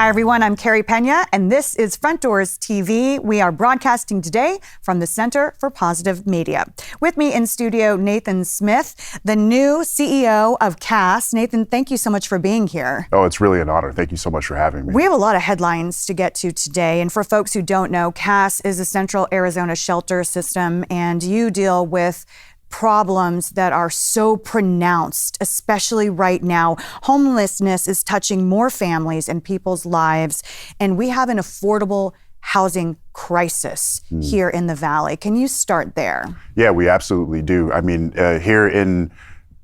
Hi, everyone. I'm Carrie Pena, and this is Front Doors TV. We are broadcasting today from the Center for Positive Media. With me in studio, Nathan Smith, the new CEO of CAS. Nathan, thank you so much for being here. Oh, it's really an honor. Thank you so much for having me. We have a lot of headlines to get to today. And for folks who don't know, CAS is a Central Arizona shelter system, and you deal with problems that are so pronounced, especially right now. Homelessness is touching more families and people's lives, and we have an affordable housing crisis here in the Valley. Can you start there? Yeah, we absolutely do. I mean, here in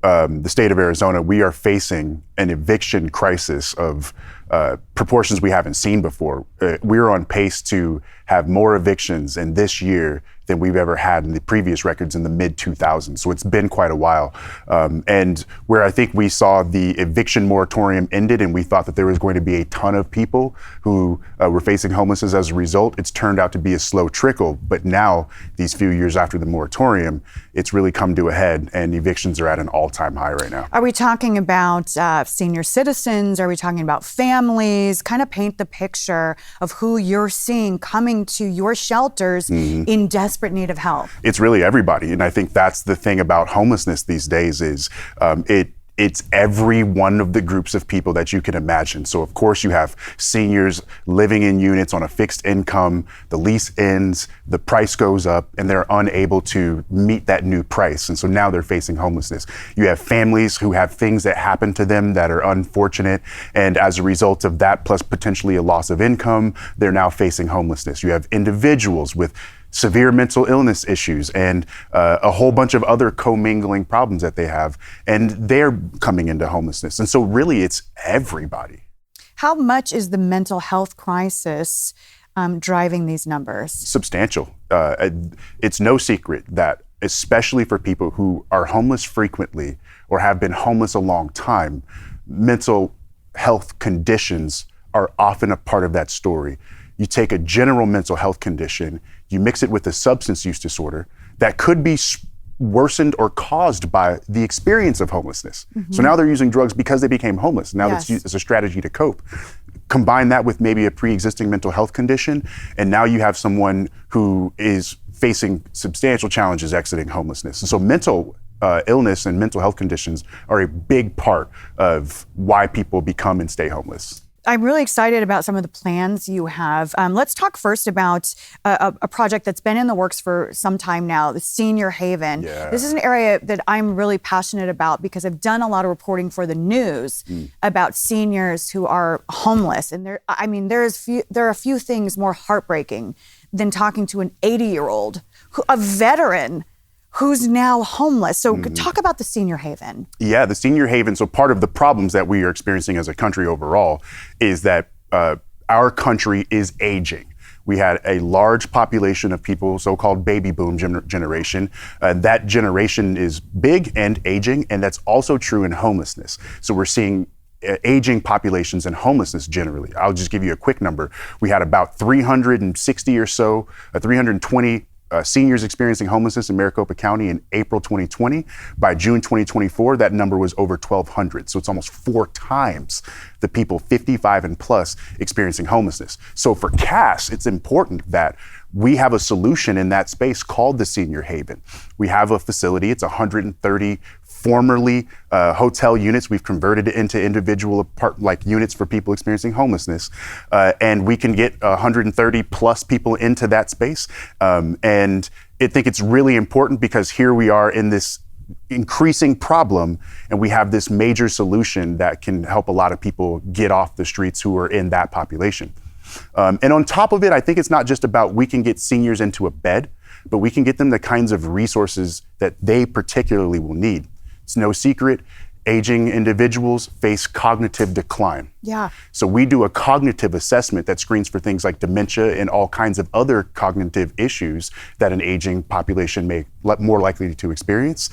the state of Arizona, we are facing an eviction crisis of proportions we haven't seen before. We're on pace to have more evictions in this year than we've ever had in the previous records in the mid-2000s. So it's been quite a while. And where I think we saw the eviction moratorium ended and we thought that there was going to be a ton of people who were facing homelessness as a result, it's turned out to be a slow trickle. But now, these few years after the moratorium, it's really come to a head and evictions are at an all-time high right now. Are we talking about senior citizens? Are we talking about families? Kind of paint the picture of who you're seeing coming to your shelters in desperate need of help. It's really everybody. And I think that's the thing about homelessness these days is it's every one of the groups of people that you can imagine. So of course you have seniors living in units on a fixed income, the lease ends, the price goes up, and they're unable to meet that new price. And so now they're facing homelessness. You have families who have things that happen to them that are unfortunate. And as a result of that, plus potentially a loss of income, they're now facing homelessness. You have individuals with severe mental illness issues and a whole bunch of other commingling problems that they have, and they're coming into homelessness. And so really it's everybody. How much is the mental health crisis driving these numbers? Substantial. It's no secret that especially for people who are homeless frequently or have been homeless a long time, mental health conditions are often a part of that story. You take a general mental health condition, you mix it with a substance use disorder that could be worsened or caused by the experience of homelessness. So now they're using drugs because they became homeless. Now that's used as a strategy to cope. Combine that with maybe a pre-existing mental health condition, and now you have someone who is facing substantial challenges exiting homelessness. And so mental illness and mental health conditions are a big part of why people become and stay homeless. I'm really excited about some of the plans you have. Let's talk first about a project that's been in the works for some time now, the Senior Haven. Yeah. This is an area that I'm really passionate about because I've done a lot of reporting for the news about seniors who are homeless. And there are a few things more heartbreaking than talking to an 80-year-old, a veteran, who's now homeless. So talk about the Senior Haven. Yeah, the Senior Haven. So part of the problems that we are experiencing as a country overall is that our country is aging. We had a large population of people, so-called baby boom generation. That generation is big and aging, and that's also true in homelessness. So we're seeing aging populations and homelessness generally. I'll just give you a quick number. We had about 360 or so, 320 seniors experiencing homelessness in Maricopa County in April 2020. By June 2024, that number was over 1,200. So it's almost 4 times the people 55 and plus experiencing homelessness. So for CAS, it's important that we have a solution in that space called the Senior Haven. We have a facility, it's 130 formerly hotel units. We've converted it into individual units for people experiencing homelessness. And we can get 130 plus people into that space. And I think it's really important because here we are in this increasing problem and we have this major solution that can help a lot of people get off the streets who are in that population. And on top of it, I think it's not just about we can get seniors into a bed, but we can get them the kinds of resources that they particularly will need. It's no secret, aging individuals face cognitive decline. Yeah. So we do a cognitive assessment that screens for things like dementia and all kinds of other cognitive issues that an aging population may more likely to experience.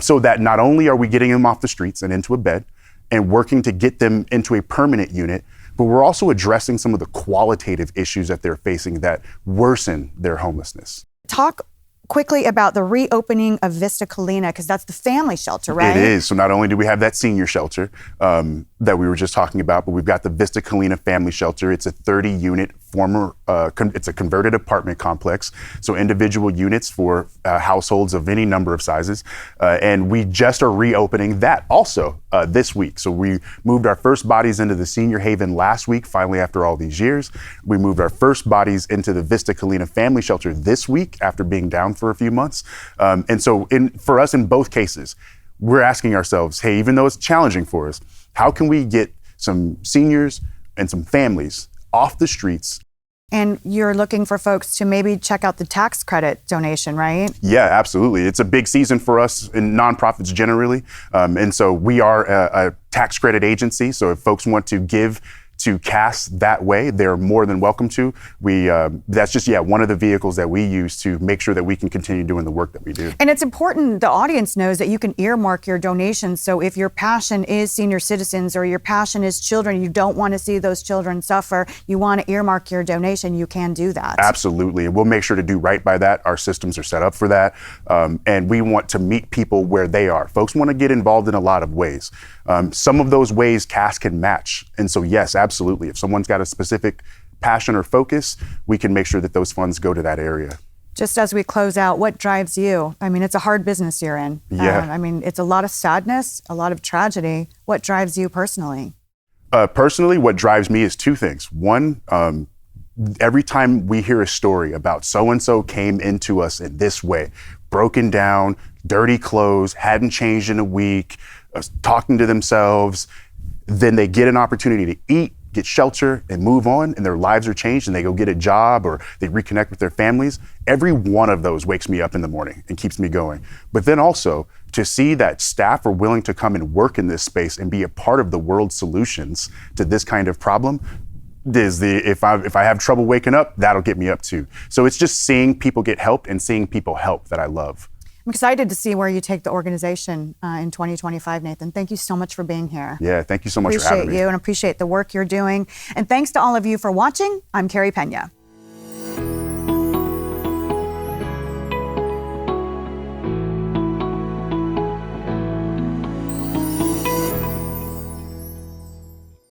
So that not only are we getting them off the streets and into a bed and working to get them into a permanent unit, but we're also addressing some of the qualitative issues that they're facing that worsen their homelessness. Talk quickly about the reopening of Vista Colina, because that's the family shelter, right? It is. So not only do we have that senior shelter that we were just talking about, but we've got the Vista Colina Family Shelter. It's a 30-unit it's a converted apartment complex. So individual units for households of any number of sizes. And we just are reopening that also this week. So we moved our first bodies into the senior haven last week, finally after all these years. We moved our first bodies into the Vista Colina Family Shelter this week after being down for a few months. And so for us in both cases, we're asking ourselves, hey, even though it's challenging for us, how can we get some seniors and some families off the streets? And you're looking for folks to maybe check out the tax credit donation, right? Yeah, absolutely. It's a big season for us in nonprofits generally. And so we are a tax credit agency. So if folks want to give to CAS that way, they're more than welcome to. That's just, one of the vehicles that we use to make sure that we can continue doing the work that we do. And it's important the audience knows that you can earmark your donations. So if your passion is senior citizens or your passion is children, you don't want to see those children suffer, you want to earmark your donation, you can do that. Absolutely. And we'll make sure to do right by that. Our systems are set up for that. And we want to meet people where they are. Folks want to get involved in a lot of ways. Some of those ways CAS can match. And so, yes, absolutely. If someone's got a specific passion or focus, we can make sure that those funds go to that area. Just as we close out, what drives you? I mean, it's a hard business you're in. Yeah. It's a lot of sadness, a lot of tragedy. What drives you personally? Personally, what drives me is two things. One, every time we hear a story about so-and-so came into us in this way, broken down, dirty clothes, hadn't changed in a week, talking to themselves, then they get an opportunity to eat, get shelter, and move on, and their lives are changed, and they go get a job or they reconnect with their families. Every one of those wakes me up in the morning and keeps me going. But then also to see that staff are willing to come and work in this space and be a part of the world's solutions to this kind of problem is if I have trouble waking up, that'll get me up too. So it's just seeing people get helped and seeing people help that I love. I'm excited to see where you take the organization in 2025, Nathan. Thank you so much for being here. Yeah, thank you so much for having me. Appreciate you and appreciate the work you're doing. And thanks to all of you for watching. I'm Carrie Pena.